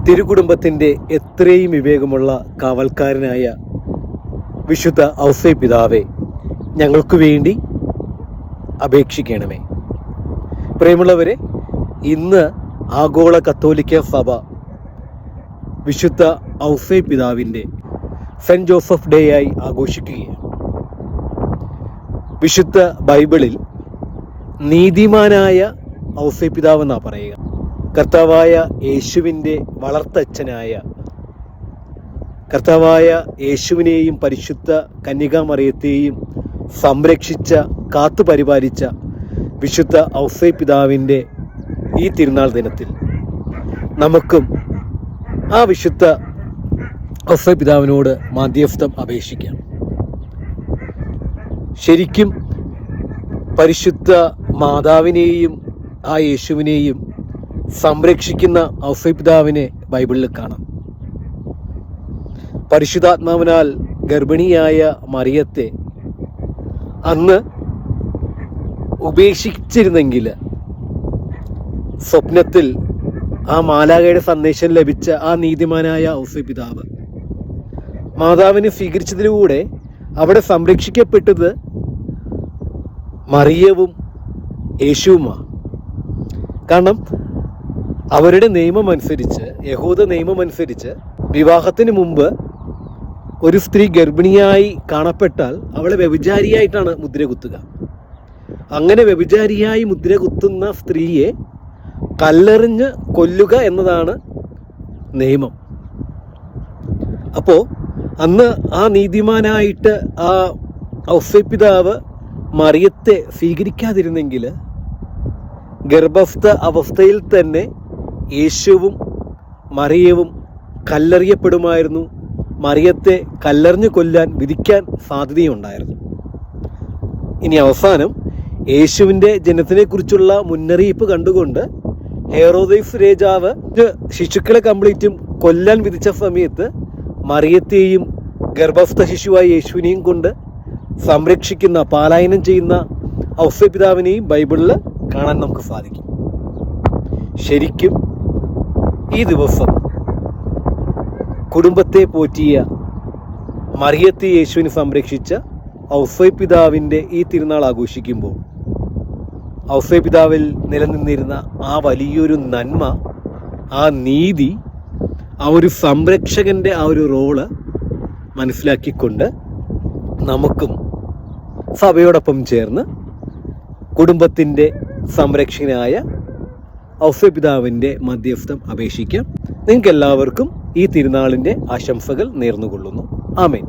തിരുകുടുംബത്തിൻ്റെ എത്രയും വിവേകമുള്ള കാവൽക്കാരനായ വിശുദ്ധ ഔസേ പിതാവേ, ഞങ്ങൾക്ക് വേണ്ടി അപേക്ഷിക്കണമേ. പ്രിയമുള്ളവരെ, ഇന്ന് ആഗോള കത്തോലിക്ക സഭ വിശുദ്ധ ഔസേ പിതാവിൻ്റെ സെൻറ്റ് ജോസഫ് ഡേ ആയി ആഘോഷിക്കുകയാണ്. വിശുദ്ധ ബൈബിളിൽ നീതിമാനായ ഔസേ പിതാവ് എന്നാണ് പറയുക. കർത്താവായ യേശുവിൻ്റെ വളർത്തച്ഛനായ, കർത്താവായ യേശുവിനെയും പരിശുദ്ധ കന്യകാമറിയത്തെയും സംരക്ഷിച്ച, കാത്തുപരിപാലിച്ച വിശുദ്ധ ഔസേ പിതാവിൻ്റെ ഈ തിരുനാൾ ദിനത്തിൽ നമുക്കും ആ വിശുദ്ധ ഔസേ പിതാവിനോട് മാധ്യസ്ഥം അപേക്ഷിക്കാം. ശരിക്കും പരിശുദ്ധ മാതാവിനെയും ആ യേശുവിനെയും സംരക്ഷിക്കുന്ന ഔസേ പിതാവിനെ ബൈബിളിൽ കാണാം. പരിശുദ്ധാത്മാവിനാൽ ഗർഭിണിയായ മറിയത്തെ അന്ന് ഉപേക്ഷിച്ചിരുന്നെങ്കിൽ സ്വപ്നത്തിൽ ആ മാലാഖയുടെ സന്ദേശം ലഭിച്ച ആ നീതിമാനായ ഔസേ പിതാവ് മാതാവിനെ സ്വീകരിച്ചതിലൂടെ അവിടെ സംരക്ഷിക്കപ്പെട്ടത് മറിയവും യേശുവുമാണ്. കാരണം അവരുടെ നിയമമനുസരിച്ച്, യഹൂദ നിയമമനുസരിച്ച് വിവാഹത്തിന് മുമ്പ് ഒരു സ്ത്രീ ഗർഭിണിയായി കാണപ്പെട്ടാൽ അവളെ വ്യഭിചാരിയായിട്ടാണ് മുദ്ര കുത്തുക. അങ്ങനെ വ്യഭിചാരിയായി മുദ്ര കുത്തുന്ന സ്ത്രീയെ കല്ലെറിഞ്ഞ് കൊല്ലുക എന്നതാണ് നിയമം. അപ്പോൾ അന്ന് ആ നീതിമാനായിട്ട് ആ ഔസേ പിതാവ് മറിയത്തെ സ്വീകരിക്കാതിരുന്നെങ്കിൽ ഗർഭസ്ഥ അവസ്ഥയിൽ തന്നെ യേശുവും മറിയവും കല്ലെറിയപ്പെടുമായിരുന്നു. മറിയത്തെ കല്ലെറിഞ്ഞ് കൊല്ലാൻ വിധിക്കാൻ സാധ്യതയുണ്ടായിരുന്നു. ഇനി അവസാനം യേശുവിൻ്റെ ജനനത്തിനെക്കുറിച്ചുള്ള മുന്നറിയിപ്പ് കണ്ടുകൊണ്ട് ഹെറോദേസ് രാജാവ് ശിശുക്കളെ കംപ്ലീറ്റും കൊല്ലാൻ വിധിച്ച സമയത്ത് മറിയത്തെയും ഗർഭസ്ഥ ശിശുവായ യേശുവിനെയും കൊണ്ട് സംരക്ഷിക്കുന്ന, പാലായനം ചെയ്യുന്ന ഔസേ പിതാവിനെയും ബൈബിളിൽ കാണാൻ നമുക്ക് സാധിക്കും. ശരിക്കും ഈ ദിവസം കുടുംബത്തെ പോറ്റിയ, മറിയത്തെ യേശുവിനെ സംരക്ഷിച്ച ഔസേ പിതാവിൻ്റെ ഈ തിരുനാൾ ആഘോഷിക്കുമ്പോൾ ഔസേ പിതാവിൽ നിലനിന്നിരുന്ന ആ വലിയൊരു നന്മ, ആ നീതി, ആ ഒരു സംരക്ഷകൻ്റെ ആ ഒരു റോള് മനസ്സിലാക്കിക്കൊണ്ട് നമുക്കും സഭയോടൊപ്പം ചേർന്ന് കുടുംബത്തിൻ്റെ സംരക്ഷകനായ ഔസേ പിതാവിൻ്റെ മധ്യസ്ഥം അപേക്ഷിക്കാം. നിങ്ങൾക്ക് എല്ലാവർക്കും ഈ തിരുനാളിൻ്റെ ആശംസകൾ നേർന്നുകൊള്ളുന്നു. ആമേൻ.